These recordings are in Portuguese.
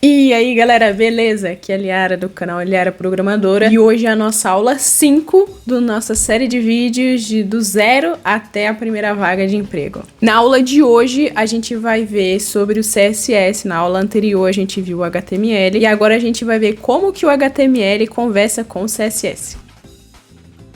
E aí galera, beleza? Aqui é a Liara do canal Liara Programadora e hoje é a nossa aula 5 da nossa série de vídeos do zero até a primeira vaga de emprego. Na aula de hoje a gente vai ver sobre o CSS, na aula anterior a gente viu o HTML e agora a gente vai ver como que o HTML conversa com o CSS.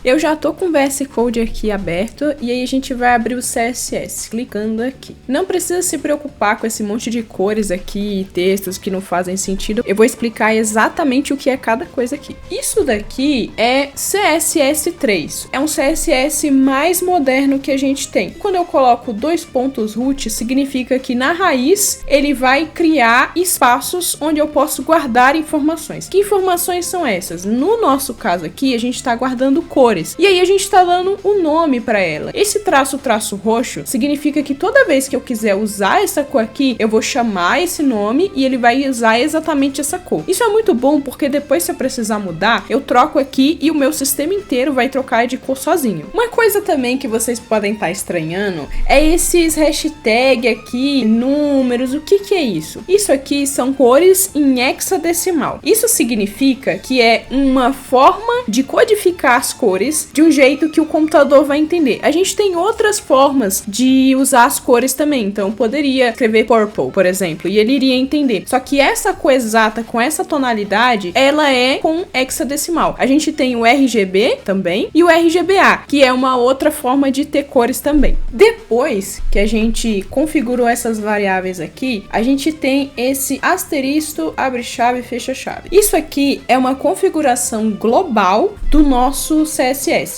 Eu já tô com o VS Code aqui aberto e aí a gente vai abrir o CSS, clicando aqui. Não precisa se preocupar com esse monte de cores aqui e textos que não fazem sentido. Eu vou explicar exatamente o que é cada coisa aqui. Isso daqui é CSS3. É um CSS mais moderno que a gente tem. Quando eu coloco dois pontos root, significa que na raiz ele vai criar espaços onde eu posso guardar informações. Que informações são essas? No nosso caso aqui, a gente está guardando cores. E aí a gente tá dando um nome para ela. Esse traço roxo significa que toda vez que eu quiser usar essa cor aqui, eu vou chamar esse nome e ele vai usar exatamente essa cor. Isso é muito bom porque depois, se eu precisar mudar, eu troco aqui e o meu sistema inteiro vai trocar de cor sozinho. Uma coisa também que vocês podem estar estranhando é esses hashtag aqui, números, o que é isso? Isso aqui são cores em hexadecimal. Isso significa que é uma forma de codificar as cores de um jeito que o computador vai entender. A gente tem outras formas de usar as cores também, então poderia escrever purple, por exemplo, e ele iria entender. Só que essa cor exata com essa tonalidade, ela é com hexadecimal. A gente tem o RGB também e o RGBA, que é uma outra forma de ter cores também. Depois que a gente configurou essas variáveis aqui, a gente tem esse asterisco, abre chave, fecha chave. Isso aqui é uma configuração global do nosso CSS.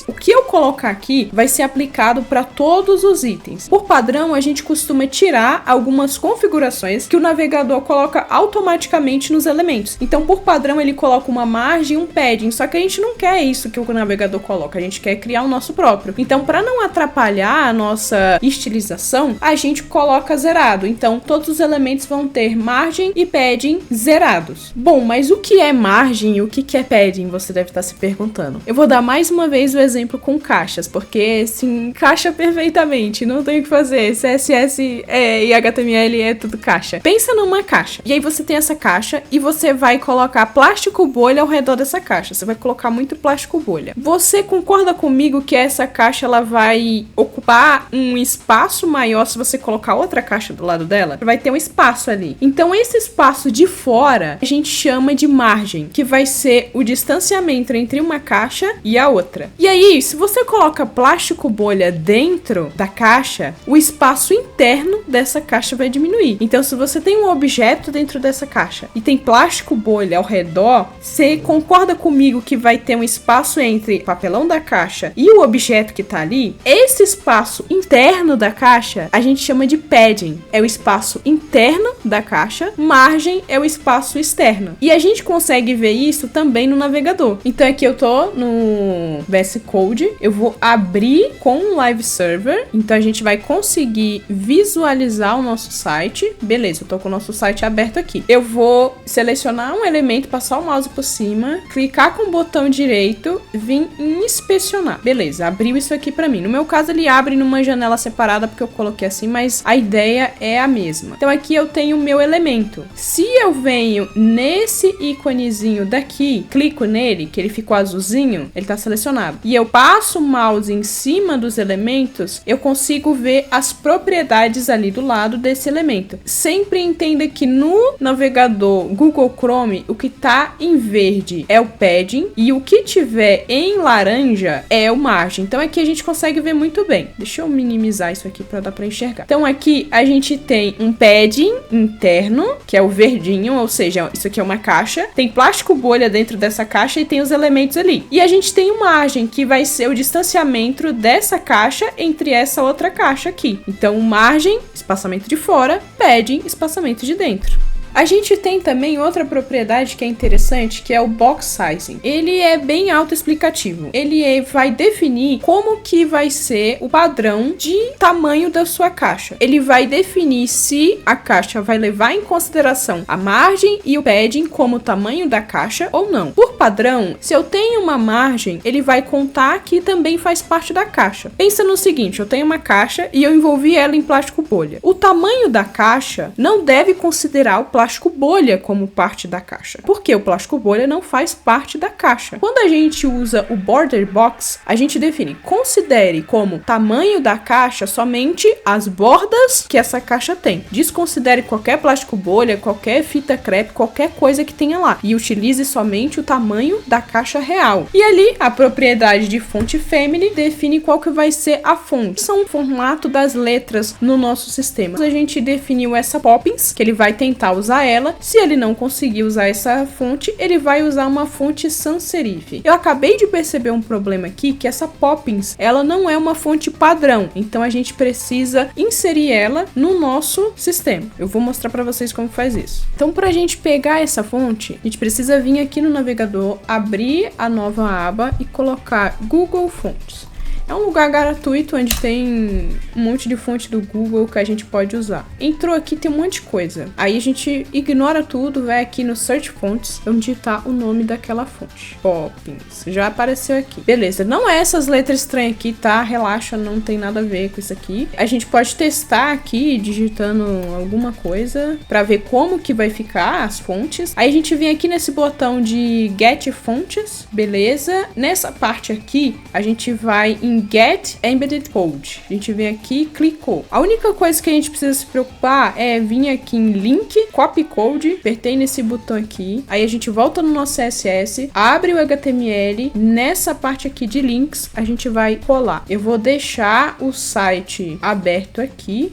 O que eu colocar aqui vai ser aplicado para todos os itens. Por padrão, a gente costuma tirar algumas configurações que o navegador coloca automaticamente nos elementos. Então, por padrão, ele coloca uma margem e um padding, só que a gente não quer isso que o navegador coloca, a gente quer criar o nosso próprio. Então, para não atrapalhar a nossa estilização, a gente coloca zerado. Então, todos os elementos vão ter margem e padding zerados. Bom, mas o que é margem e o que é padding? Você deve estar se perguntando. Eu vou dar mais uma vez o exemplo com caixas, porque se encaixa perfeitamente, não tem o que fazer. CSS e HTML é tudo caixa. Pensa numa caixa, e aí você tem essa caixa e você vai colocar plástico bolha ao redor dessa caixa. Você vai colocar muito plástico bolha. Você concorda comigo que essa caixa ela vai ocupar um espaço maior se você colocar outra caixa do lado dela? Vai ter um espaço ali. Então esse espaço de fora a gente chama de margem, que vai ser o distanciamento entre uma caixa e a outra. E aí, se você coloca plástico bolha dentro da caixa, o espaço interno dessa caixa vai diminuir. Então, se você tem um objeto dentro dessa caixa e tem plástico bolha ao redor, você concorda comigo que vai ter um espaço entre o papelão da caixa e o objeto que tá ali? Esse espaço interno da caixa a gente chama de padding. É o espaço interno da caixa, margem é o espaço externo. E a gente consegue ver isso também no navegador. Então, aqui eu tô no VS Code, eu vou abrir com um live server, então a gente vai conseguir visualizar o nosso site. Beleza, eu tô com o nosso site aberto aqui. Eu vou selecionar um elemento, passar o mouse por cima, clicar com o botão direito, vir em inspecionar. Beleza, abriu isso aqui pra mim. No meu caso ele abre numa janela separada porque eu coloquei assim, mas a ideia é a mesma. Então aqui eu tenho o meu elemento. Se eu venho nesse íconezinho daqui, clico nele, que ele ficou azulzinho, ele tá selecionado, e eu passo o mouse em cima dos elementos, eu consigo ver as propriedades ali do lado desse elemento. Sempre entenda que no navegador Google Chrome, o que tá em verde é o padding e o que tiver em laranja é o margem. Então aqui a gente consegue ver muito bem. Deixa eu minimizar isso aqui para dar para enxergar. Então aqui a gente tem um padding interno, que é o verdinho, ou seja, isso aqui é uma caixa, tem plástico bolha dentro dessa caixa e tem os elementos ali. E a gente tem uma margem, que vai ser o distanciamento dessa caixa entre essa outra caixa aqui. Então, margem, espaçamento de fora, padding, espaçamento de dentro. A gente tem também outra propriedade que é interessante, que é o box sizing. Ele é bem autoexplicativo. Ele vai definir como que vai ser o padrão de tamanho da sua caixa. Ele vai definir se a caixa vai levar em consideração a margem e o padding como o tamanho da caixa ou não. Por padrão, se eu tenho uma margem, ele vai contar que também faz parte da caixa. Pensa no seguinte, eu tenho uma caixa e eu envolvi ela em plástico bolha. O tamanho da caixa não deve considerar o plástico plástico bolha como parte da caixa. Porque o plástico bolha não faz parte da caixa. Quando a gente usa o border box, a gente define, considere como tamanho da caixa somente as bordas que essa caixa tem. Desconsidere qualquer plástico bolha, qualquer fita crepe, qualquer coisa que tenha lá. E utilize somente o tamanho da caixa real. E ali, a propriedade de fonte family define qual que vai ser a fonte. São o formato das letras no nosso sistema. A gente definiu essa Poppins, que ele vai tentar usar ela. Se ele não conseguir usar essa fonte, ele vai usar uma fonte sans serif. Eu acabei de perceber um problema aqui, que essa Poppins, ela não é uma fonte padrão. Então a gente precisa inserir ela no nosso sistema. Eu vou mostrar para vocês como faz isso. Então, para a gente pegar essa fonte, a gente precisa vir aqui no navegador, abrir a nova aba e colocar Google Fontes. É um lugar gratuito onde tem um monte de fonte do Google que a gente pode usar. Entrou aqui, tem um monte de coisa. Aí a gente ignora tudo, vai aqui no Search Fonts, vamos digitar o nome daquela fonte. Poppins. Já apareceu aqui. Beleza, não é essas letras estranhas aqui, tá? Relaxa, não tem nada a ver com isso aqui. A gente pode testar aqui, digitando alguma coisa, pra ver como que vai ficar as fontes. Aí a gente vem aqui nesse botão de Get Fontes, beleza? Nessa parte aqui, a gente vai em Get Embedded Code. A gente vem aqui e clicou. A única coisa que a gente precisa se preocupar é vir aqui em Link, Copy Code, apertei nesse botão aqui, aí a gente volta no nosso CSS, abre o HTML, nessa parte aqui de links, a gente vai colar. Eu vou deixar o site aberto aqui.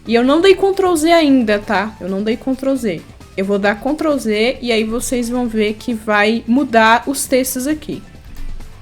E eu não dei Ctrl Z ainda, tá? Eu não dei Ctrl Z. Eu vou dar Ctrl Z e aí vocês vão ver que vai mudar os textos aqui.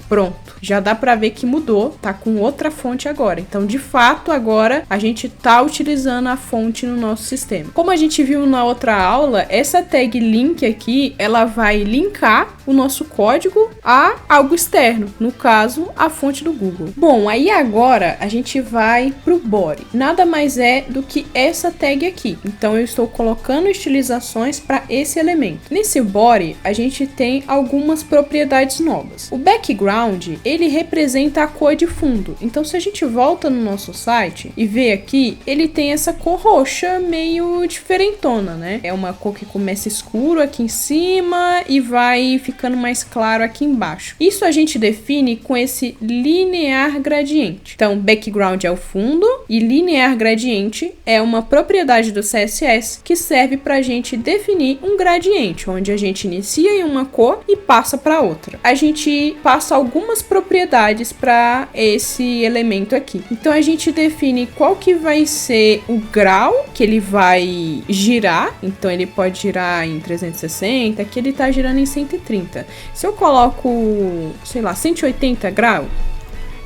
Pronto, já dá pra ver que mudou, tá com outra fonte agora. Então, de fato, agora a gente tá utilizando a fonte no nosso sistema. Como a gente viu na outra aula, essa tag link aqui, ela vai linkar o nosso código a algo externo, no caso, a fonte do Google. Bom, aí agora a gente vai pro body. Nada mais é do que essa tag aqui. Então, eu estou colocando estilizações para esse elemento. Nesse body, a gente tem algumas propriedades novas. O background, ele representa a cor de fundo. Então, se a gente volta no nosso site e vê aqui, ele tem essa cor roxa meio diferentona, né? É uma cor que começa escuro aqui em cima e vai ficando mais claro aqui embaixo. Isso a gente define com esse linear gradiente. Então, background é o fundo e linear gradiente é uma propriedade do CSS que serve para a gente definir um gradiente, onde a gente inicia em uma cor e passa para outra. A gente passa algumas propriedades para esse elemento aqui. Então a gente define qual que vai ser o grau que ele vai girar. Então ele pode girar em 360, aqui ele tá girando em 130. Se eu coloco, sei lá, 180 graus,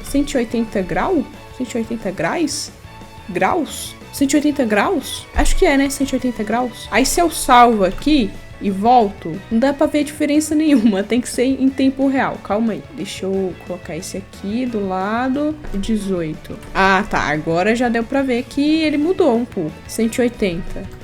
180 grau? 180 graus? Graus? 180 graus? Acho que é, né? 180 graus. Aí se eu salvo aqui e volto, não dá pra ver diferença nenhuma, tem que ser em tempo real. Calma aí, deixa eu colocar esse aqui do lado, 18. Ah, tá, agora já deu pra ver que ele mudou um pouco. 180.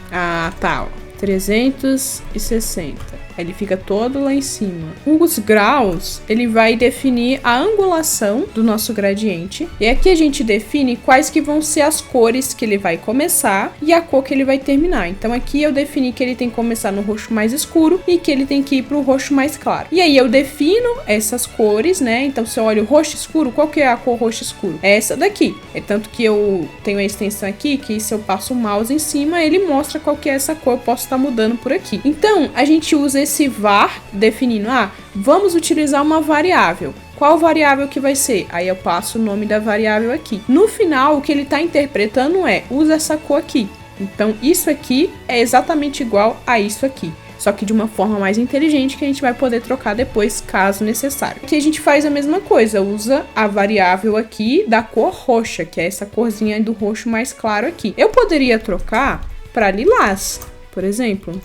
Ah, tá, ó, 360. Ele fica todo lá em cima. Os graus, ele vai definir a angulação do nosso gradiente. E aqui a gente define quais que vão ser as cores que ele vai começar e a cor que ele vai terminar. Então aqui eu defini que ele tem que começar no roxo mais escuro e que ele tem que ir pro roxo mais claro. E aí eu defino essas cores, né? Então se eu olho o roxo escuro, qual que é a cor roxo escuro? É essa daqui. É tanto que eu tenho a extensão aqui, que se eu passo o mouse em cima, ele mostra qual que é essa cor. Eu posso estar mudando por aqui. Então a gente usa esse var definindo, vamos utilizar uma variável. Qual variável que vai ser? Aí eu passo o nome da variável aqui. No final, o que ele está interpretando usa essa cor aqui. Então, isso aqui é exatamente igual a isso aqui. Só que de uma forma mais inteligente que a gente vai poder trocar depois, caso necessário. Aqui a gente faz a mesma coisa, usa a variável aqui da cor roxa, que é essa corzinha do roxo mais claro aqui. Eu poderia trocar para lilás, por exemplo.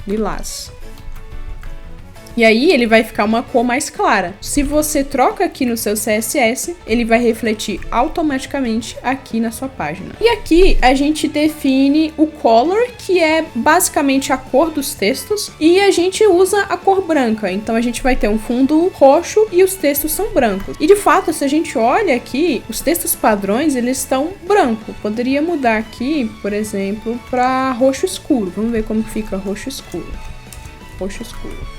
Lilás. E aí ele vai ficar uma cor mais clara. Se você troca aqui no seu CSS, ele vai refletir automaticamente aqui na sua página. E aqui a gente define o color, que é basicamente a cor dos textos, e a gente usa a cor branca. Então a gente vai ter um fundo roxo e os textos são brancos. E de fato, se a gente olha aqui, os textos padrões, eles estão branco. Poderia mudar aqui, por exemplo, para roxo escuro. Vamos ver como fica roxo escuro. Roxo escuro.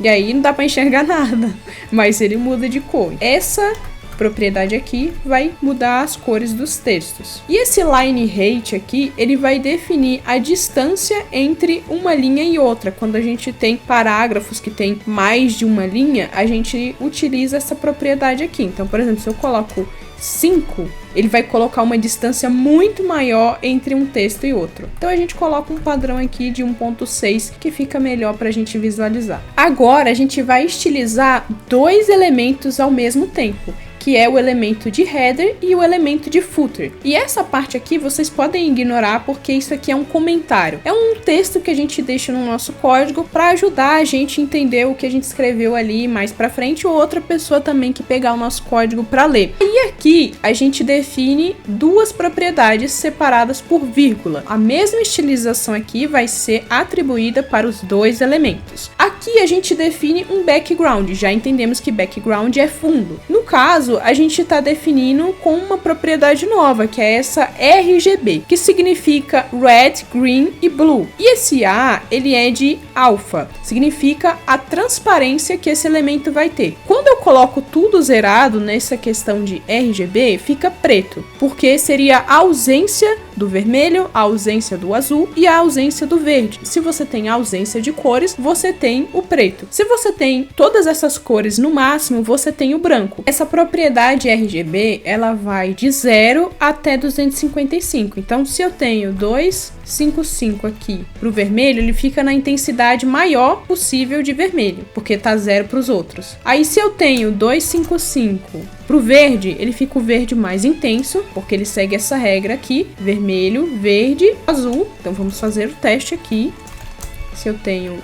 E aí não dá para enxergar nada, mas ele muda de cor. Essa propriedade aqui vai mudar as cores dos textos. E esse line height aqui, ele vai definir a distância entre uma linha e outra. Quando a gente tem parágrafos que tem mais de uma linha, a gente utiliza essa propriedade aqui. Então, por exemplo, se eu coloco 5, ele vai colocar uma distância muito maior entre um texto e outro. Então a gente coloca um padrão aqui de 1.6 que fica melhor para a gente visualizar. Agora a gente vai estilizar dois elementos ao mesmo tempo, que é o elemento de header e o elemento de footer. E essa parte aqui vocês podem ignorar porque isso aqui é um comentário. É um texto que a gente deixa no nosso código para ajudar a gente a entender o que a gente escreveu ali mais para frente ou outra pessoa também que pegar o nosso código para ler. E aqui a gente define duas propriedades separadas por vírgula. A mesma estilização aqui vai ser atribuída para os dois elementos. Aqui a gente define um background. Já entendemos que background é fundo. No caso, a gente está definindo com uma propriedade nova, que é essa RGB, que significa Red, Green e Blue. E esse A, ele é de alpha, significa a transparência que esse elemento vai ter. Quando eu coloco tudo zerado nessa questão de RGB, fica preto, porque seria a ausência do vermelho, a ausência do azul e a ausência do verde. Se você tem a ausência de cores, você tem o preto. Se você tem todas essas cores no máximo, você tem o branco. Essa propriedade RGB, ela vai de 0 até 255. Então, se eu tenho 255 aqui pro vermelho, ele fica na intensidade maior possível de vermelho, porque tá 0 para os outros. Aí, se eu tenho 255 pro verde, ele fica o verde mais intenso, porque ele segue essa regra aqui, vermelho, verde, azul. Então, vamos fazer o teste aqui. Se eu tenho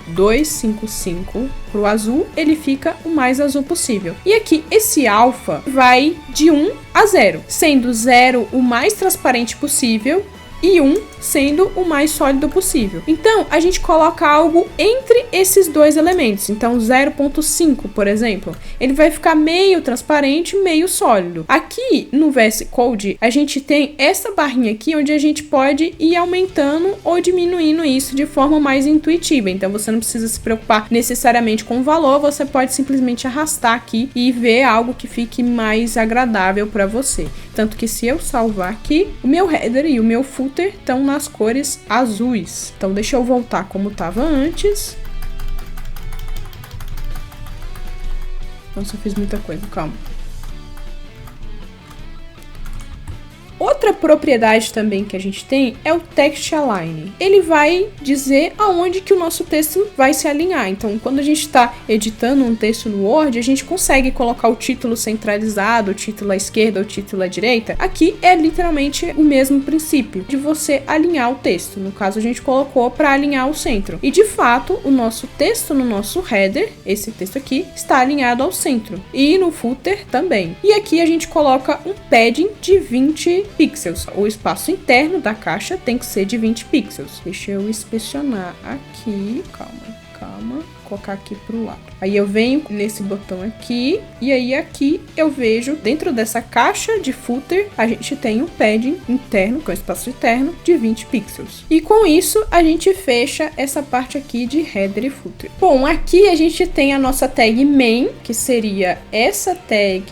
255 pro azul, ele fica o mais azul possível. E aqui, esse alfa vai de 1 a 0, sendo 0 o mais transparente possível e 1 sendo o mais sólido possível. Então, a gente coloca algo entre esses dois elementos. Então, 0.5, por exemplo, ele vai ficar meio transparente, meio sólido. Aqui no VS Code, a gente tem essa barrinha aqui, onde a gente pode ir aumentando ou diminuindo isso de forma mais intuitiva. Então, você não precisa se preocupar necessariamente com o valor, você pode simplesmente arrastar aqui e ver algo que fique mais agradável para você. Tanto que se eu salvar aqui, o meu header e o meu footer estão nas cores azuis. Então deixa eu voltar como estava antes. Nossa, eu fiz muita coisa, calma. Outra propriedade também que a gente tem é o Text Align. Ele vai dizer aonde que o nosso texto vai se alinhar. Então, quando a gente está editando um texto no Word, a gente consegue colocar o título centralizado, o título à esquerda, o título à direita. Aqui é literalmente o mesmo princípio de você alinhar o texto. No caso, a gente colocou para alinhar o centro. E, de fato, o nosso texto no nosso header, esse texto aqui, está alinhado ao centro. E no footer também. E aqui a gente coloca um padding de 20 pixels. O espaço interno da caixa tem que ser de 20 pixels. Deixa eu inspecionar aqui. Calma. Colocar aqui pro lado. Aí eu venho nesse botão aqui e aí aqui eu vejo dentro dessa caixa de footer a gente tem um padding interno com espaço interno de 20 pixels. E com isso a gente fecha essa parte aqui de header e footer. Bom, aqui a gente tem a nossa tag main, que seria essa tag,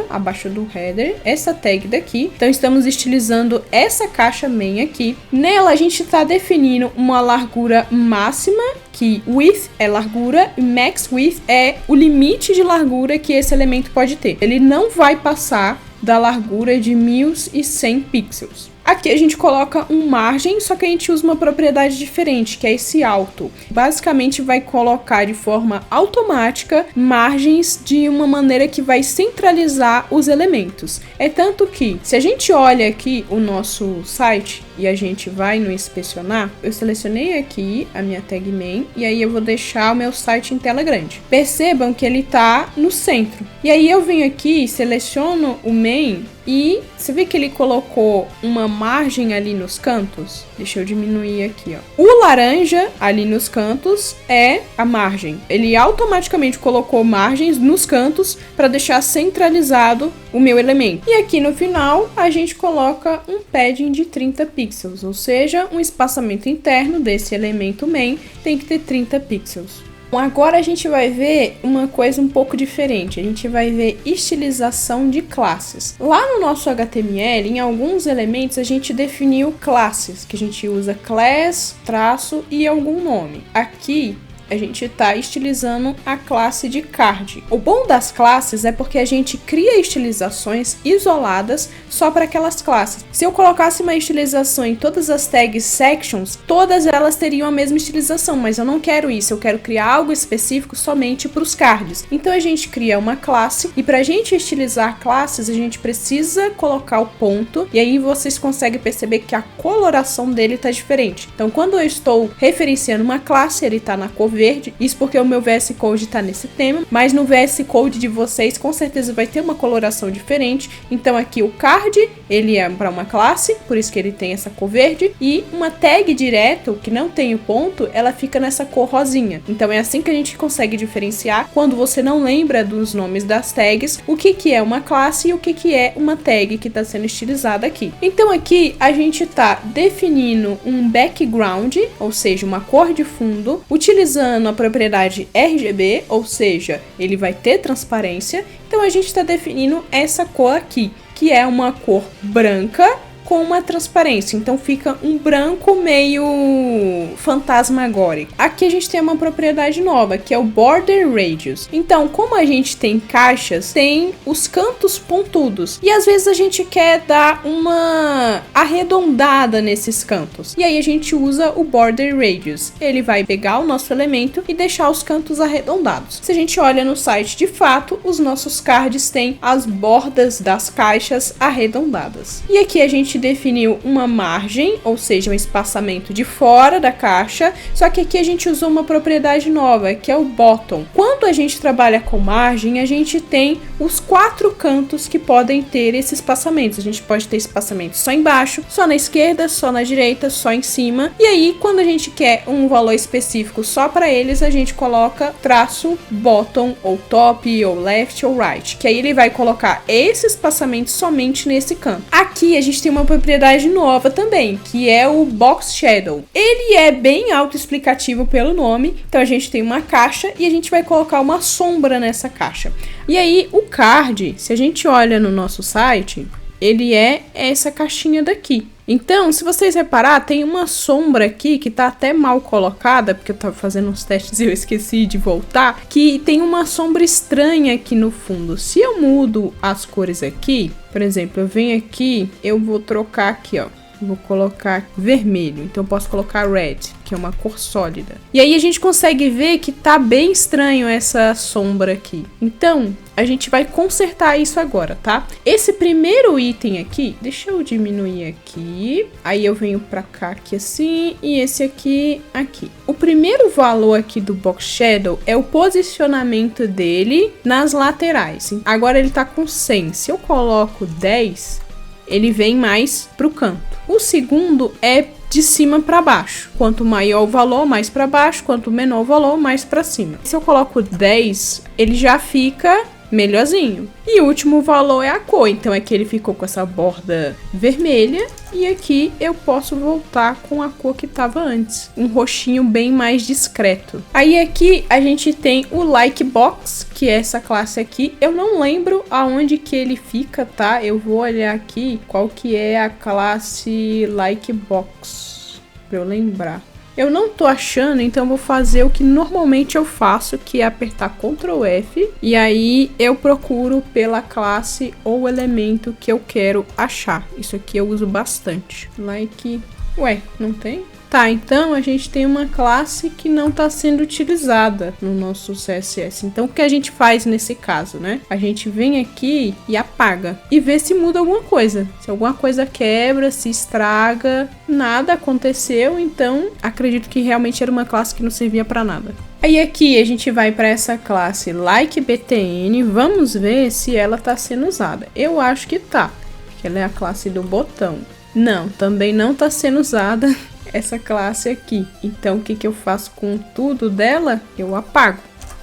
abaixo do header, essa tag daqui. Então estamos estilizando essa caixa main aqui. Nela a gente está definindo uma largura máxima, que width é largura e max width é o limite de largura que esse elemento pode ter. Ele não vai passar da largura de 1100 pixels. Aqui a gente coloca um margem, só que a gente usa uma propriedade diferente, que é esse auto. Basicamente vai colocar de forma automática margens de uma maneira que vai centralizar os elementos. É tanto que, se a gente olha aqui o nosso site, e a gente vai no inspecionar, eu selecionei aqui a minha tag main e aí eu vou deixar o meu site em tela grande. Percebam que ele tá no centro. E aí eu venho aqui, seleciono o main e você vê que ele colocou uma margem ali nos cantos? Deixa eu diminuir aqui, ó. O laranja ali nos cantos é a margem. Ele automaticamente colocou margens nos cantos para deixar centralizado o meu elemento. E aqui no final a gente coloca um padding de 30 pixels, ou seja, um espaçamento interno desse elemento main tem que ter 30 pixels. Bom, agora a gente vai ver uma coisa um pouco diferente. A gente vai ver estilização de classes. Lá no nosso HTML, em alguns elementos, a gente definiu classes, que a gente usa class, traço e algum nome. Aqui, a gente está estilizando a classe de card. O bom das classes é porque a gente cria estilizações isoladas só para aquelas classes. Se eu colocasse uma estilização em todas as tags sections, todas elas teriam a mesma estilização, mas eu não quero isso, eu quero criar algo específico somente para os cards. Então a gente cria uma classe e para a gente estilizar classes, a gente precisa colocar o ponto e aí vocês conseguem perceber que a coloração dele está diferente. Então quando eu estou referenciando uma classe, ele está na cor verde, isso porque o meu VS Code está nesse tema, mas no VS Code de vocês com certeza vai ter uma coloração diferente. Então aqui o card, ele é para uma classe, por isso que ele tem essa cor verde, e uma tag direto, que não tem o ponto, ela fica nessa cor rosinha. Então é assim que a gente consegue diferenciar, quando você não lembra dos nomes das tags, o que é uma classe e o que é uma tag que está sendo estilizada aqui. Então aqui a gente está definindo um background, ou seja, uma cor de fundo, utilizando a propriedade RGB, ou seja, ele vai ter transparência. Então a gente está definindo essa cor aqui, que é uma cor branca com uma transparência, então fica um branco meio fantasmagórico. Aqui a gente tem uma propriedade nova, que é o Border Radius. Então, como a gente tem caixas, tem os cantos pontudos, e às vezes a gente quer dar uma arredondada nesses cantos, e aí a gente usa o Border Radius. Ele vai pegar o nosso elemento e deixar os cantos arredondados. Se a gente olha no site, de fato, os nossos cards têm as bordas das caixas arredondadas. E aqui a gente definiu uma margem, ou seja, um espaçamento de fora da caixa, só que aqui a gente usou uma propriedade nova, que é o bottom. Quando a gente trabalha com margem, a gente tem os 4 cantos que podem ter esse espaçamento. A gente pode ter espaçamento só embaixo, só na esquerda, só na direita, só em cima. E aí, quando a gente quer um valor específico só para eles, a gente coloca traço bottom, ou top, ou left, ou right, que aí ele vai colocar esse espaçamento somente nesse canto. Aqui a gente tem uma propriedade nova também, que é o Box Shadow. Ele é bem autoexplicativo pelo nome, então a gente tem uma caixa e a gente vai colocar uma sombra nessa caixa. E aí o card, se a gente olha no nosso site, ele é essa caixinha daqui. Então, se vocês reparar, tem uma sombra aqui que tá até mal colocada, porque eu tava fazendo uns testes e eu esqueci de voltar, que tem uma sombra estranha aqui no fundo. Se eu mudo as cores aqui, por exemplo, eu venho aqui, eu vou trocar aqui, ó. Vou colocar vermelho, então eu posso colocar red, que é uma cor sólida. E aí a gente consegue ver que tá bem estranho essa sombra aqui. Então, a gente vai consertar isso agora, tá? Esse primeiro item aqui, deixa eu diminuir aqui. Aí eu venho pra cá aqui assim, e esse aqui, aqui. O primeiro valor aqui do Box Shadow é o posicionamento dele nas laterais. Agora ele tá com 100. Se eu coloco 10, ele vem mais pro canto. O segundo é de cima para baixo. Quanto maior o valor, mais para baixo. Quanto menor o valor, mais para cima. Se eu coloco 10, ele já fica melhorzinho. E o último valor é a cor. Então aqui ele ficou com essa borda vermelha. E aqui eu posso voltar com a cor que estava antes. Um roxinho bem mais discreto. Aí aqui a gente tem o Like Box, que é essa classe aqui. Eu não lembro aonde que ele fica, tá? Eu vou olhar aqui qual que é a classe Like Box, pra eu lembrar. Eu não tô achando, então eu vou fazer o que normalmente eu faço, que é apertar Ctrl F. E aí eu procuro pela classe ou elemento que eu quero achar. Isso aqui eu uso bastante. Like Ué, não tem? Tá, então a gente tem uma classe que não está sendo utilizada no nosso CSS. Então o que a gente faz nesse caso, né? A gente vem aqui e apaga e vê se muda alguma coisa. Se alguma coisa quebra, se estraga, nada aconteceu, então acredito que realmente era uma classe que não servia para nada. Aí aqui a gente vai para essa classe LikeBTN, vamos ver se ela está sendo usada. Eu acho que tá, porque ela é a classe do botão. Não, também não está sendo usada essa classe aqui. Então o que eu faço com tudo dela? Eu apago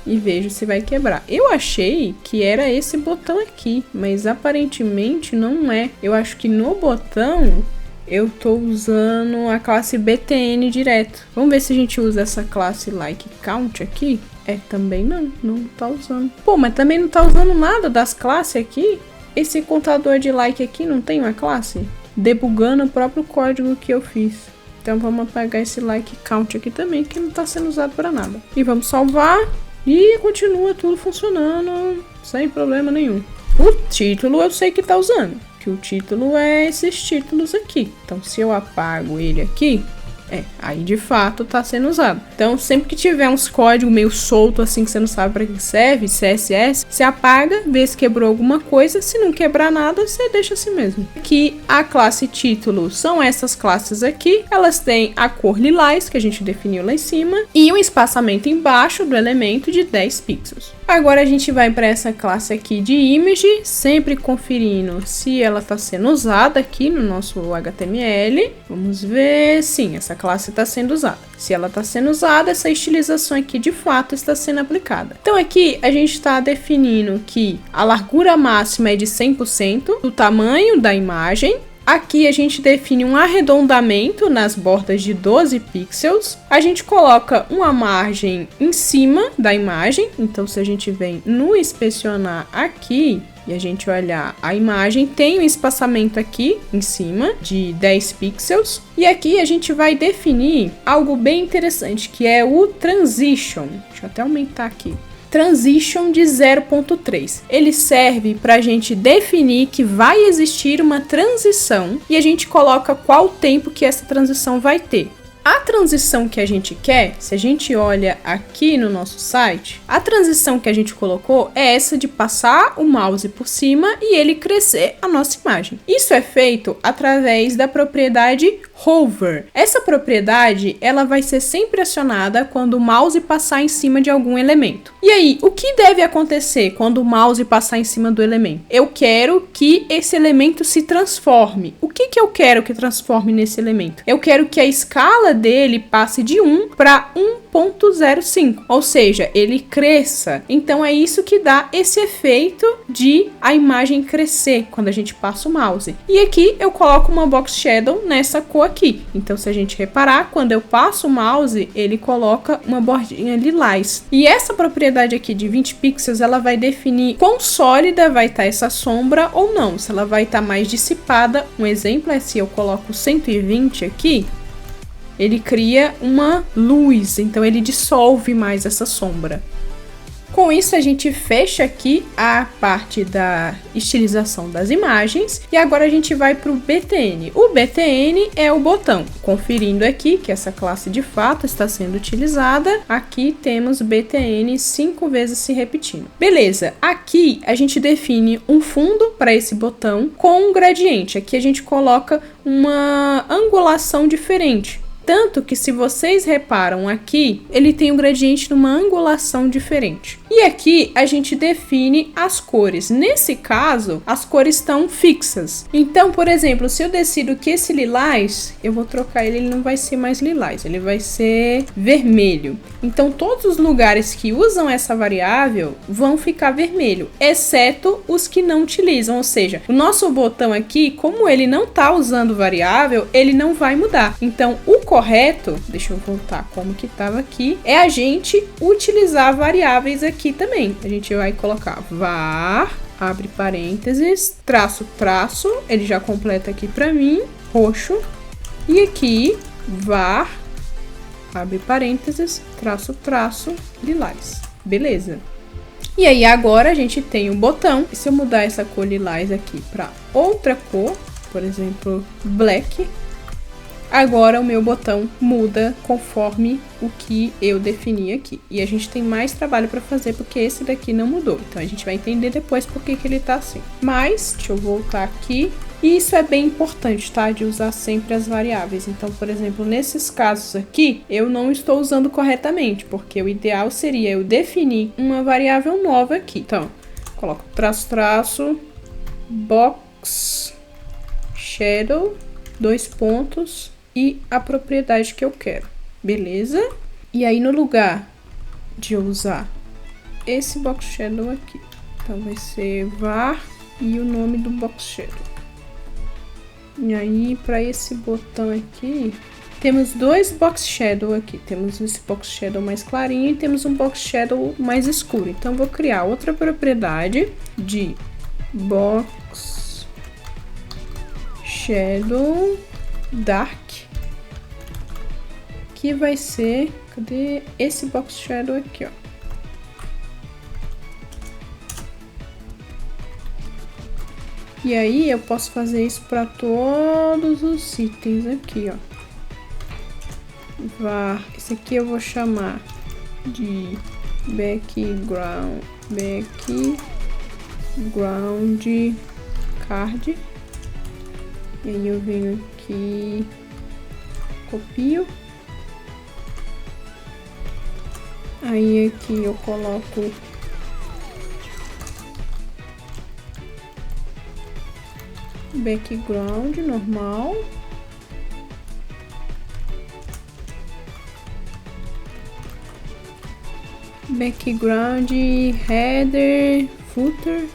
e vejo se vai quebrar. Eu achei que era esse botão aqui, mas aparentemente não é. Eu acho que no botão eu tô usando a classe BTN direto. Vamos ver se a gente usa essa classe LikeCount aqui. Também não tá usando. Pô, mas também não tá usando nada das classes aqui. Esse contador de like aqui não tem uma classe? Debugando o próprio código que eu fiz. Então vamos apagar esse LikeCount aqui também, que não está sendo usado para nada. E vamos salvar e continua tudo funcionando sem problema nenhum. O título eu sei que está usando, que o título é esses títulos aqui. Então se eu apago ele aqui, aí de fato tá sendo usado. Então sempre que tiver uns códigos meio solto assim que você não sabe para que serve, CSS, você apaga, vê se quebrou alguma coisa. Se não quebrar nada, você deixa assim mesmo. Aqui a classe título são essas classes aqui. Elas têm a cor lilás, que a gente definiu lá em cima, e um espaçamento embaixo do elemento de 10 pixels. Agora a gente vai para essa classe aqui de image, sempre conferindo se ela está sendo usada aqui no nosso HTML. Vamos ver, sim, essa classe está sendo usada. Se ela está sendo usada, essa estilização aqui de fato está sendo aplicada. Então aqui a gente está definindo que a largura máxima é de 100% do tamanho da imagem. Aqui a gente define um arredondamento nas bordas de 12 pixels. A gente coloca uma margem em cima da imagem. Então, se a gente vem no inspecionar aqui e a gente olhar a imagem, tem um espaçamento aqui em cima de 10 pixels. E aqui a gente vai definir algo bem interessante, que é o transition. Deixa eu até aumentar aqui. Transition de 0.3. Ele serve para a gente definir que vai existir uma transição e a gente coloca qual tempo que essa transição vai ter. A transição que a gente quer, se a gente olha aqui no nosso site, a transição que a gente colocou é essa de passar o mouse por cima e ele crescer a nossa imagem. Isso é feito através da propriedade hover. Essa propriedade, ela vai ser sempre acionada quando o mouse passar em cima de algum elemento. E aí, o que deve acontecer quando o mouse passar em cima do elemento? Eu quero que esse elemento se transforme. O que eu quero que transforme nesse elemento? Eu quero que a escala dele passe de 1 para 1.05, ou seja, ele cresça. Então é isso que dá esse efeito de a imagem crescer quando a gente passa o mouse. E aqui eu coloco uma box shadow nessa cor aqui. Então se a gente reparar, quando eu passo o mouse, ele coloca uma bordinha lilás. E essa propriedade aqui de 20 pixels, ela vai definir quão sólida vai estar essa sombra ou não, se ela vai estar mais dissipada. Um exemplo é se eu coloco 120 aqui, ele cria uma luz, então ele dissolve mais essa sombra. Com isso a gente fecha aqui a parte da estilização das imagens e agora a gente vai para o BTN. O BTN é o botão. Conferindo aqui que essa classe de fato está sendo utilizada, aqui temos BTN 5 vezes se repetindo. Beleza, aqui a gente define um fundo para esse botão com um gradiente. Aqui a gente coloca uma angulação diferente. Tanto que se vocês reparam aqui, ele tem um gradiente numa angulação diferente. E aqui a gente define as cores. Nesse caso, as cores estão fixas. Então, por exemplo, se eu decido que esse lilás, eu vou trocar ele não vai ser mais lilás, ele vai ser vermelho. Então, todos os lugares que usam essa variável vão ficar vermelho, exceto os que não utilizam. Ou seja, o nosso botão aqui, como ele não está usando variável, ele não vai mudar. Então, o correto, deixa eu voltar como que estava aqui, é a gente utilizar variáveis aqui também. A gente vai colocar var, abre parênteses, traço, traço, ele já completa aqui para mim, roxo, e aqui var, abre parênteses, traço, traço, lilás. Beleza. E aí agora a gente tem o botão, e se eu mudar essa cor lilás aqui para outra cor, por exemplo, black, agora o meu botão muda conforme o que eu defini aqui. E a gente tem mais trabalho para fazer porque esse daqui não mudou. Então a gente vai entender depois por que ele tá assim. Mas, deixa eu voltar aqui. E isso é bem importante, tá? De usar sempre as variáveis. Então, por exemplo, nesses casos aqui, eu não estou usando corretamente, porque o ideal seria eu definir uma variável nova aqui. Então, coloco traço, box, shadow, 2 pontos e a propriedade que eu quero. Beleza? E aí, no lugar de eu usar esse box shadow aqui, então vai ser var e o nome do box shadow. E aí, para esse botão aqui, temos 2 box shadow aqui. Temos esse box shadow mais clarinho e temos um box shadow mais escuro. Então, eu vou criar outra propriedade de box shadow dark, que vai ser, cadê esse box shadow aqui, ó. E aí, eu posso fazer isso para todos os itens aqui, ó. Esse aqui eu vou chamar de background card. E aí, eu venho aqui, copio. Aí, aqui eu coloco background normal. Background, header, footer.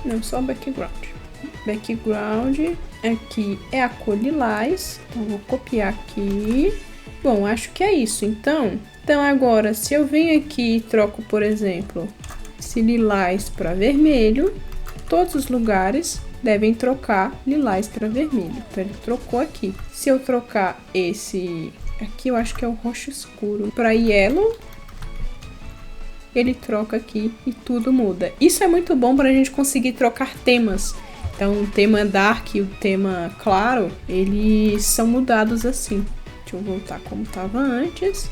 Não, só background. Background aqui é a cor lilás. Então, vou copiar aqui. Bom, acho que é isso. Então agora, se eu venho aqui e troco, por exemplo, esse lilás para vermelho, todos os lugares devem trocar lilás para vermelho. Então, ele trocou aqui. Se eu trocar esse aqui, eu acho que é o roxo escuro, para yellow, ele troca aqui e tudo muda. Isso é muito bom para a gente conseguir trocar temas. Então, o tema dark e o tema claro, eles são mudados assim. Deixa eu voltar como estava antes.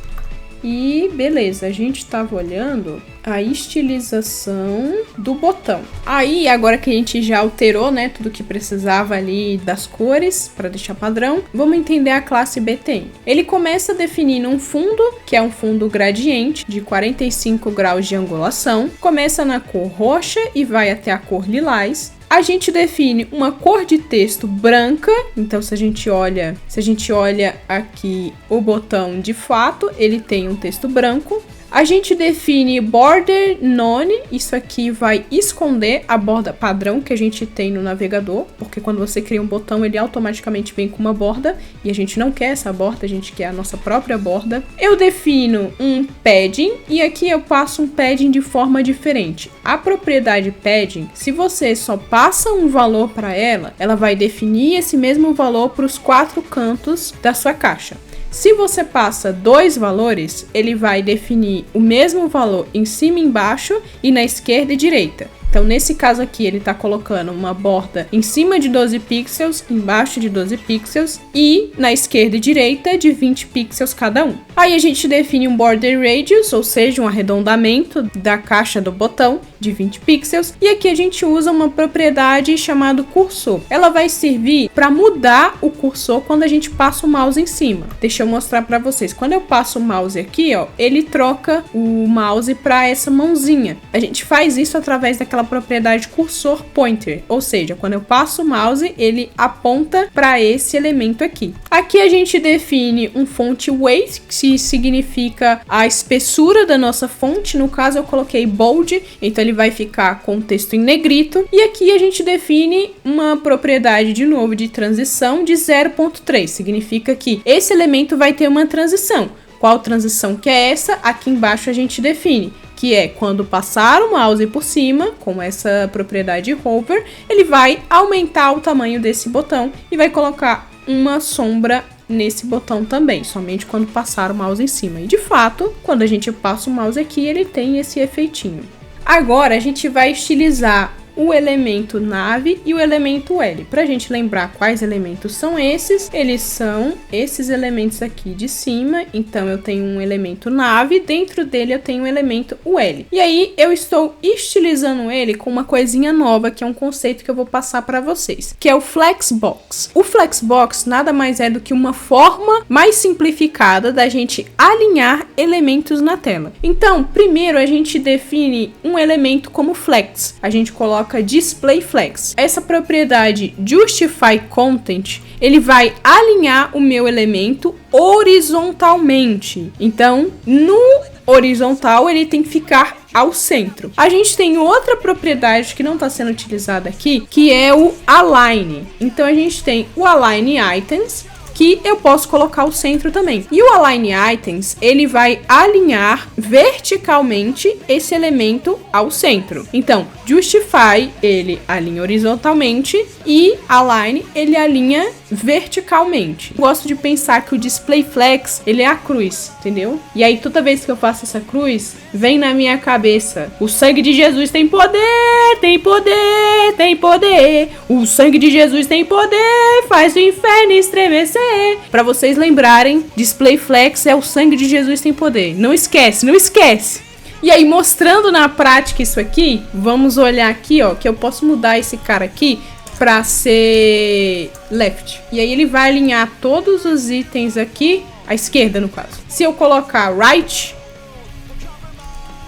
E beleza, a gente estava olhando a estilização do botão. Aí, agora que a gente já alterou, né, tudo que precisava ali das cores para deixar padrão, vamos entender a classe BTN. Ele começa definindo um fundo, que é um fundo gradiente de 45 graus de angulação. Começa na cor roxa e vai até a cor lilás. A gente define uma cor de texto branca. Então, se a gente olha aqui o botão, de fato, ele tem um texto branco. A gente define border none, isso aqui vai esconder a borda padrão que a gente tem no navegador, porque quando você cria um botão, ele automaticamente vem com uma borda, e a gente não quer essa borda, a gente quer a nossa própria borda. Eu defino um padding, e aqui eu passo um padding de forma diferente. A propriedade padding, se você só passa um valor para ela, ela vai definir esse mesmo valor para os 4 cantos da sua caixa. Se você passa 2 valores, ele vai definir o mesmo valor em cima e embaixo e na esquerda e direita. Então, nesse caso aqui, ele está colocando uma borda em cima de 12 pixels, embaixo de 12 pixels e na esquerda e direita de 20 pixels cada um. Aí a gente define um border radius, ou seja, um arredondamento da caixa do botão de 20 pixels. E aqui a gente usa uma propriedade chamada cursor. Ela vai servir para mudar o cursor quando a gente passa o mouse em cima. Deixa eu mostrar para vocês. Quando eu passo o mouse aqui, ó, ele troca o mouse para essa mãozinha. A gente faz isso através daquela propriedade cursor pointer, ou seja, quando eu passo o mouse, ele aponta para esse elemento aqui. Aqui a gente define um font weight, que significa a espessura da nossa fonte. No caso, eu coloquei bold, então ele vai ficar com o texto em negrito. E aqui a gente define uma propriedade de novo de transição de 0.3, significa que esse elemento vai ter uma transição. Qual transição que é essa? Aqui embaixo a gente define, que é quando passar o mouse por cima, com essa propriedade hover, ele vai aumentar o tamanho desse botão e vai colocar uma sombra nesse botão também, somente quando passar o mouse em cima. E de fato, quando a gente passa o mouse aqui, ele tem esse efeitinho. Agora a gente vai estilizar o elemento nave e o elemento L. Pra gente lembrar quais elementos são esses, eles são esses elementos aqui de cima. Então eu tenho um elemento nave, dentro dele eu tenho um elemento L. E aí eu estou estilizando ele com uma coisinha nova, que é um conceito que eu vou passar para vocês, que é o Flexbox. O Flexbox nada mais é do que uma forma mais simplificada da gente alinhar elementos na tela. Então, primeiro a gente define um elemento como flex. A gente coloca display flex. Essa propriedade justify content, ele vai alinhar o meu elemento horizontalmente. Então, no horizontal ele tem que ficar ao centro. A gente tem outra propriedade que não está sendo utilizada aqui, que é o align. Então a gente tem o align items, que eu posso colocar o centro também. E o align items, ele vai alinhar verticalmente esse elemento ao centro. Então, justify, ele alinha horizontalmente, e align, ele alinha verticalmente. Eu gosto de pensar que o display flex, ele é a cruz, entendeu? E aí toda vez que eu faço essa cruz, vem na minha cabeça: o sangue de Jesus tem poder, tem poder, tem poder. O sangue de Jesus tem poder, faz o inferno estremecer. Para vocês lembrarem, display flex é o sangue de Jesus tem poder. Não esquece, não esquece. E aí, mostrando na prática isso aqui, vamos olhar aqui, ó, que eu posso mudar esse cara aqui para ser left. E aí ele vai alinhar todos os itens aqui à esquerda, no caso. Se eu colocar right,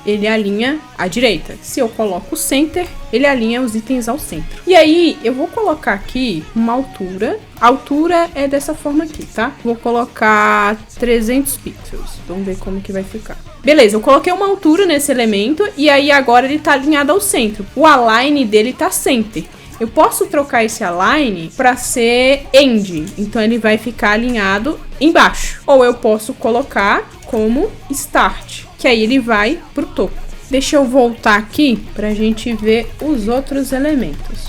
ele alinha à direita. Se eu coloco center, ele alinha os itens ao centro. E aí, eu vou colocar aqui uma altura. A altura é dessa forma aqui, tá? Vou colocar 300 pixels. Vamos ver como que vai ficar. Beleza, eu coloquei uma altura nesse elemento e aí agora ele tá alinhado ao centro. O align dele tá center. Eu posso trocar esse align para ser end. Então ele vai ficar alinhado embaixo. Ou eu posso colocar como start, que aí ele vai pro topo. Deixa eu voltar aqui pra gente ver os outros elementos.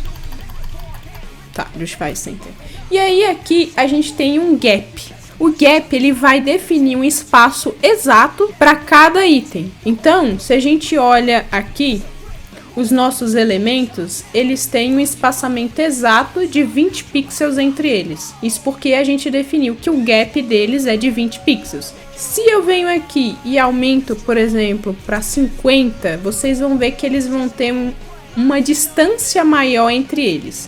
Tá, justify center. E aí aqui a gente tem um gap. O gap, ele vai definir um espaço exato para cada item. Então, se a gente olha aqui, os nossos elementos, eles têm um espaçamento exato de 20 pixels entre eles. Isso porque a gente definiu que o gap deles é de 20 pixels. Se eu venho aqui e aumento, por exemplo, para 50, vocês vão ver que eles vão ter uma distância maior entre eles.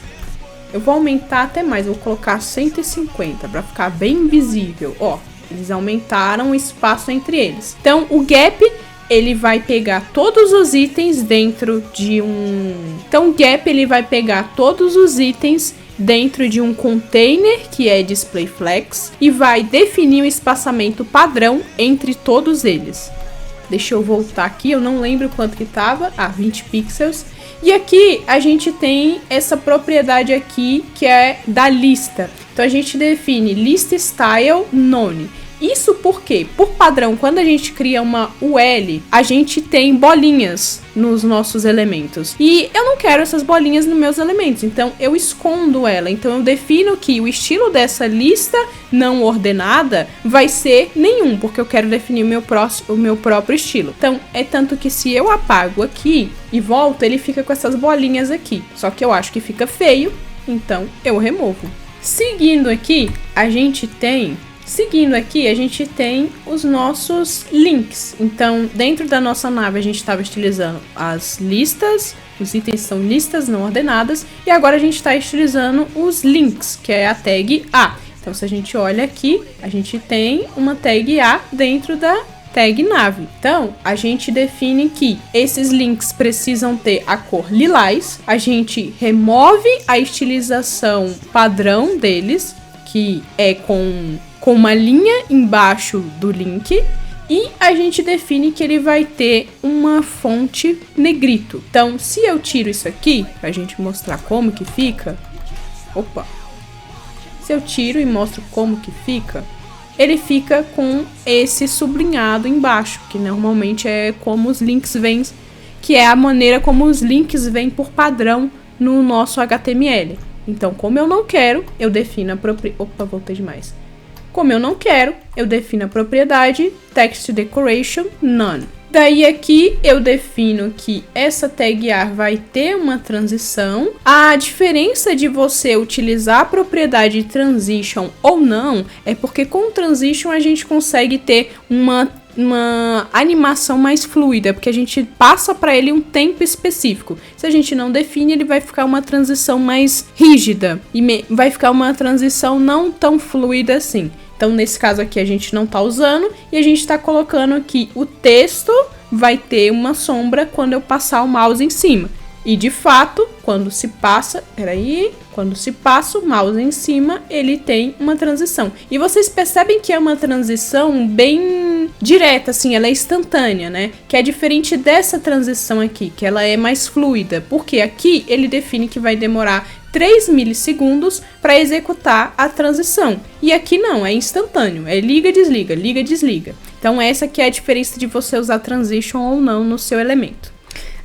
Eu vou aumentar até mais, vou colocar 150 para ficar bem visível. Ó, eles aumentaram o espaço entre eles. Então, o gap, ele vai pegar todos os itens dentro de um... Então, o gap, ele vai pegar todos os itens dentro de um container, que é display flex, e vai definir um espaçamento padrão entre todos eles. Deixa eu voltar aqui, eu não lembro quanto que tava. 20 pixels. E aqui a gente tem essa propriedade aqui que é da lista. Então a gente define list style none. Isso porque, por padrão, quando a gente cria uma UL, a gente tem bolinhas nos nossos elementos. E eu não quero essas bolinhas nos meus elementos, então eu escondo ela. Então eu defino que o estilo dessa lista não ordenada vai ser nenhum, porque eu quero definir o meu próprio estilo. Então é tanto que se eu apago aqui e volto, ele fica com essas bolinhas aqui. Só que eu acho que fica feio, então eu removo. Seguindo aqui, a gente tem os nossos links. Então, dentro da nossa nave, a gente estava estilizando as listas. Os itens são listas não ordenadas. E agora a gente está estilizando os links, que é a tag A. Então, se a gente olha aqui, a gente tem uma tag A dentro da tag nave. Então, a gente define que esses links precisam ter a cor lilás. A gente remove a estilização padrão deles, que é com uma linha embaixo do link, e a gente define que ele vai ter uma fonte negrito. Então, se eu tiro isso aqui, pra gente mostrar como que fica, se eu tiro e mostro como que fica, ele fica com esse sublinhado embaixo, que normalmente é como os links vêm, que é a maneira como os links vêm por padrão no nosso HTML. Então, como eu não quero, eu defino a propriedade... voltei demais. Como eu não quero, eu defino a propriedade text decoration none. Daí aqui eu defino que essa tag AR vai ter uma transição. A diferença de você utilizar a propriedade transition ou não é porque com transition a gente consegue ter uma animação mais fluida, porque a gente passa para ele um tempo específico. Se a gente não define, ele vai ficar uma transição mais rígida e vai ficar uma transição não tão fluida assim. Então, nesse caso aqui, a gente não tá usando e a gente tá colocando aqui o texto vai ter uma sombra quando eu passar o mouse em cima. E, de fato, quando se passa o mouse em cima, ele tem uma transição. E vocês percebem que é uma transição bem direta, assim, ela é instantânea, né? Que é diferente dessa transição aqui, que ela é mais fluida. Porque aqui ele define que vai demorar 3 milissegundos para executar a transição. E aqui não, é instantâneo, é liga, desliga, liga, desliga. Então essa que é a diferença de você usar transition ou não no seu elemento.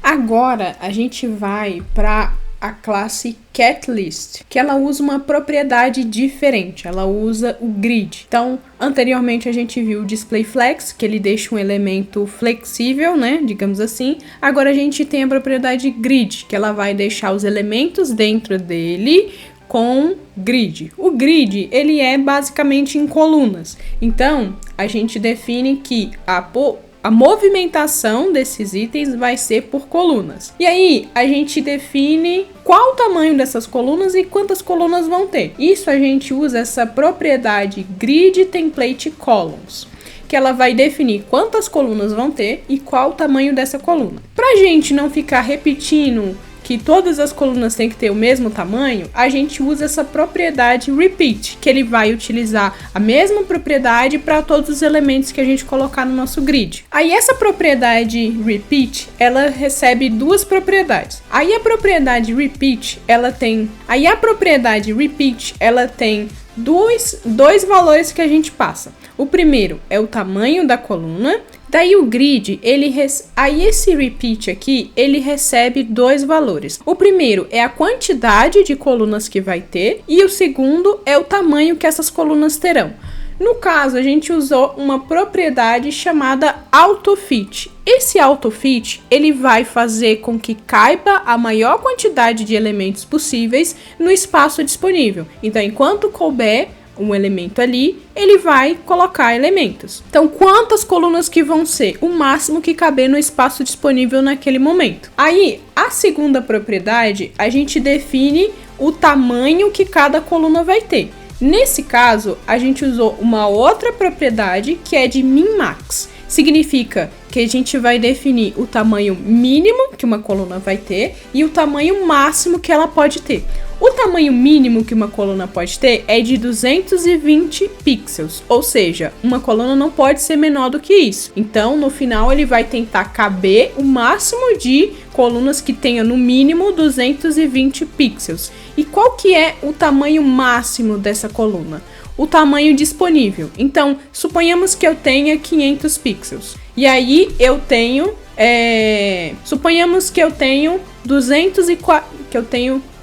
Agora a gente vai para a classe Catalyst, que ela usa uma propriedade diferente, ela usa o grid. Então, anteriormente a gente viu o DisplayFlex, que ele deixa um elemento flexível, né, digamos assim. Agora a gente tem a propriedade grid, que ela vai deixar os elementos dentro dele com grid. O grid, ele é basicamente em colunas. Então, a gente define que a movimentação desses itens vai ser por colunas. E aí, a gente define qual o tamanho dessas colunas e quantas colunas vão ter. Isso a gente usa essa propriedade Grid Template Columns, que ela vai definir quantas colunas vão ter e qual o tamanho dessa coluna. Pra gente não ficar repetindo que todas as colunas têm que ter o mesmo tamanho, a gente usa essa propriedade repeat, que ele vai utilizar a mesma propriedade para todos os elementos que a gente colocar no nosso grid. Aí essa propriedade repeat, ela recebe duas propriedades. Aí a propriedade repeat, ela tem dois valores que a gente passa. O primeiro é o tamanho da coluna. Daí o grid, aí esse repeat aqui, ele recebe dois valores. O primeiro é a quantidade de colunas que vai ter e o segundo é o tamanho que essas colunas terão. No caso, a gente usou uma propriedade chamada AutoFit. Esse AutoFit, ele vai fazer com que caiba a maior quantidade de elementos possíveis no espaço disponível. Então, enquanto couber um elemento ali, ele vai colocar elementos. Então, quantas colunas que vão ser? O máximo que caber no espaço disponível naquele momento. Aí, a segunda propriedade, a gente define o tamanho que cada coluna vai ter. Nesse caso, a gente usou uma outra propriedade que é de min-max. Significa que a gente vai definir o tamanho mínimo que uma coluna vai ter e o tamanho máximo que ela pode ter. O tamanho mínimo que uma coluna pode ter é de 220 pixels, ou seja, uma coluna não pode ser menor do que isso. Então, no final, ele vai tentar caber o máximo de colunas que tenha no mínimo 220 pixels. E qual que é o tamanho máximo dessa coluna? O tamanho disponível. Então, suponhamos que eu tenha 500 pixels. E aí eu tenho, suponhamos que eu tenho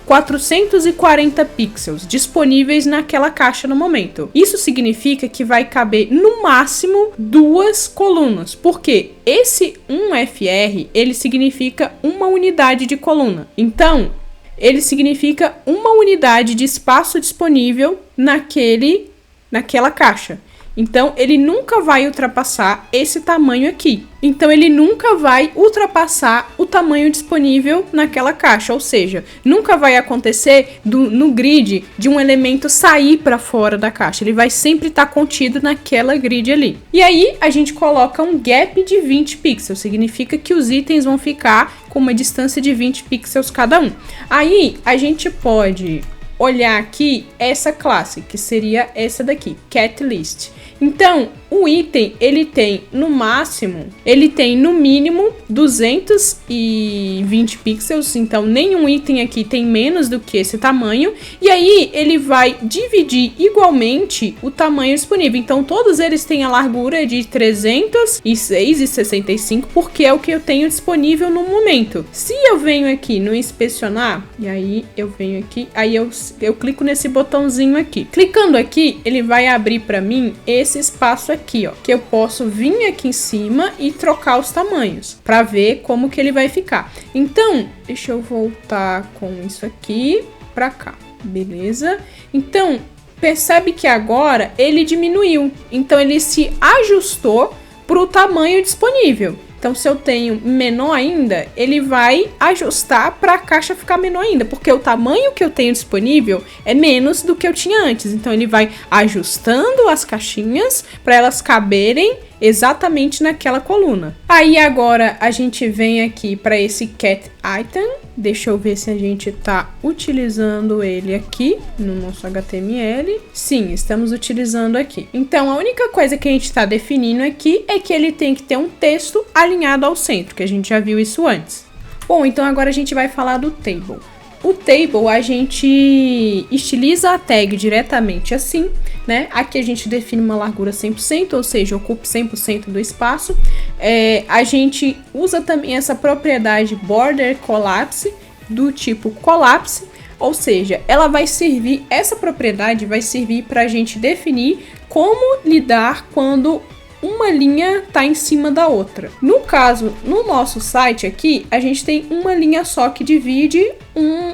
440 pixels disponíveis naquela caixa no momento. Isso significa que vai caber no máximo 2 colunas, porque esse 1FR, ele significa uma unidade de coluna. Então, ele significa uma unidade de espaço disponível naquela caixa. Então, ele nunca vai ultrapassar esse tamanho aqui. Então, ele nunca vai ultrapassar o tamanho disponível naquela caixa. Ou seja, nunca vai acontecer no grid de um elemento sair para fora da caixa. Ele vai sempre estar contido naquela grid ali. E aí, a gente coloca um gap de 20 pixels. Significa que os itens vão ficar com uma distância de 20 pixels cada um. Aí, a gente pode olhar aqui essa classe, que seria essa daqui, Catalyst. Então, o item, ele tem no mínimo 220 pixels, então nenhum item aqui tem menos do que esse tamanho, e aí ele vai dividir igualmente o tamanho disponível. Então, todos eles têm a largura de 306,65, porque é o que eu tenho disponível no momento. Se eu venho aqui no inspecionar, e aí eu venho aqui, aí eu eu clico nesse botãozinho aqui. Clicando aqui, ele vai abrir para mim esse espaço aqui, ó, que eu posso vir aqui em cima e trocar os tamanhos para ver como que ele vai ficar. Então, deixa eu voltar com isso aqui para cá, beleza? Então, percebe que agora ele diminuiu, então ele se ajustou para o tamanho disponível. Então, se eu tenho menor ainda, ele vai ajustar para a caixa ficar menor ainda, porque o tamanho que eu tenho disponível é menos do que eu tinha antes. Então, ele vai ajustando as caixinhas para elas caberem exatamente naquela coluna. Aí agora a gente vem aqui para esse cat item. Deixa eu ver se a gente tá utilizando ele aqui no nosso HTML. Sim, estamos utilizando aqui. Então a única coisa que a gente está definindo aqui é que ele tem que ter um texto alinhado ao centro, que a gente já viu isso antes. Bom, então agora a gente vai falar do table. O table, a gente estiliza a tag diretamente assim, né? Aqui a gente define uma largura 100%, ou seja, ocupe 100% do espaço. A gente usa também essa propriedade border collapse, do tipo collapse, ou seja, essa propriedade vai servir para a gente definir como lidar quando uma linha está em cima da outra. No caso, no nosso site aqui, a gente tem uma linha só que divide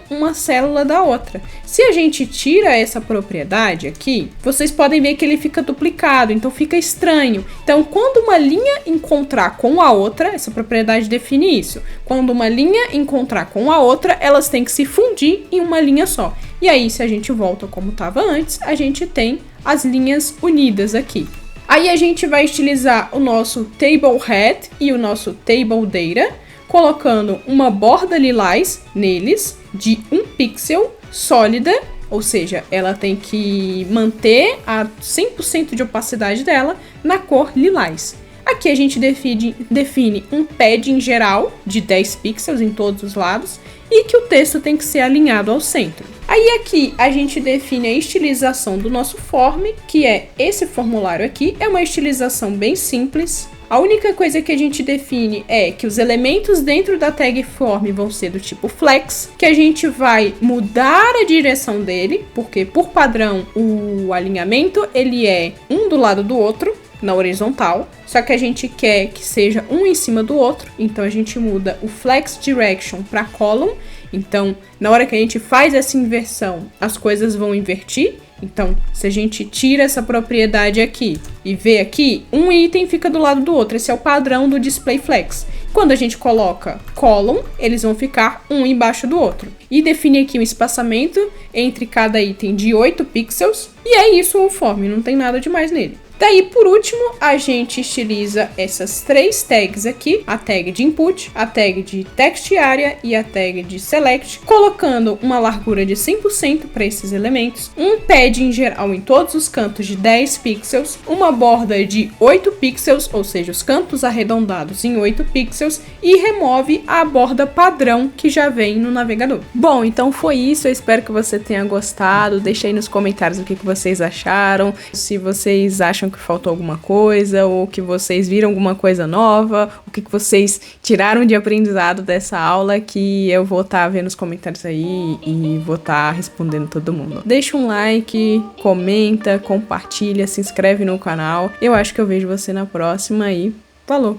uma célula da outra. Se a gente tira essa propriedade aqui, vocês podem ver que ele fica duplicado, então fica estranho. Então, quando uma linha encontrar com a outra, essa propriedade define isso. Quando uma linha encontrar com a outra, elas têm que se fundir em uma linha só. E aí, se a gente volta como estava antes, a gente tem as linhas unidas aqui. Aí a gente vai utilizar o nosso table head e o nosso table data, colocando uma borda lilás neles de 1 pixel sólida, ou seja, ela tem que manter a 100% de opacidade dela na cor lilás. Aqui a gente define um padding geral de 10 pixels em todos os lados e que o texto tem que ser alinhado ao centro. Aí aqui a gente define a estilização do nosso form, que é esse formulário aqui, é uma estilização bem simples. A única coisa que a gente define é que os elementos dentro da tag form vão ser do tipo flex, que a gente vai mudar a direção dele, porque por padrão o alinhamento ele é um do lado do outro, na horizontal, só que a gente quer que seja um em cima do outro, então a gente muda o flex direction para column. Então, na hora que a gente faz essa inversão, as coisas vão invertir. Então, se a gente tira essa propriedade aqui e vê aqui, um item fica do lado do outro. Esse é o padrão do display flex. Quando a gente coloca column, eles vão ficar um embaixo do outro. E define aqui um espaçamento entre cada item de 8 pixels. E é isso o form, não tem nada demais nele. Daí, por último, a gente estiliza essas 3 tags aqui, a tag de input, a tag de text area e a tag de select, colocando uma largura de 100% para esses elementos, um padding geral em todos os cantos de 10 pixels, uma borda de 8 pixels, ou seja, os cantos arredondados em 8 pixels, e remove a borda padrão que já vem no navegador. Bom, então foi isso, eu espero que você tenha gostado, deixa aí nos comentários o que vocês acharam, se vocês acham que faltou alguma coisa, ou que vocês viram alguma coisa nova, o que vocês tiraram de aprendizado dessa aula, que eu vou estar vendo os comentários aí e vou estar respondendo todo mundo. Deixa um like, comenta, compartilha, se inscreve no canal. Eu acho que eu vejo você na próxima e falou!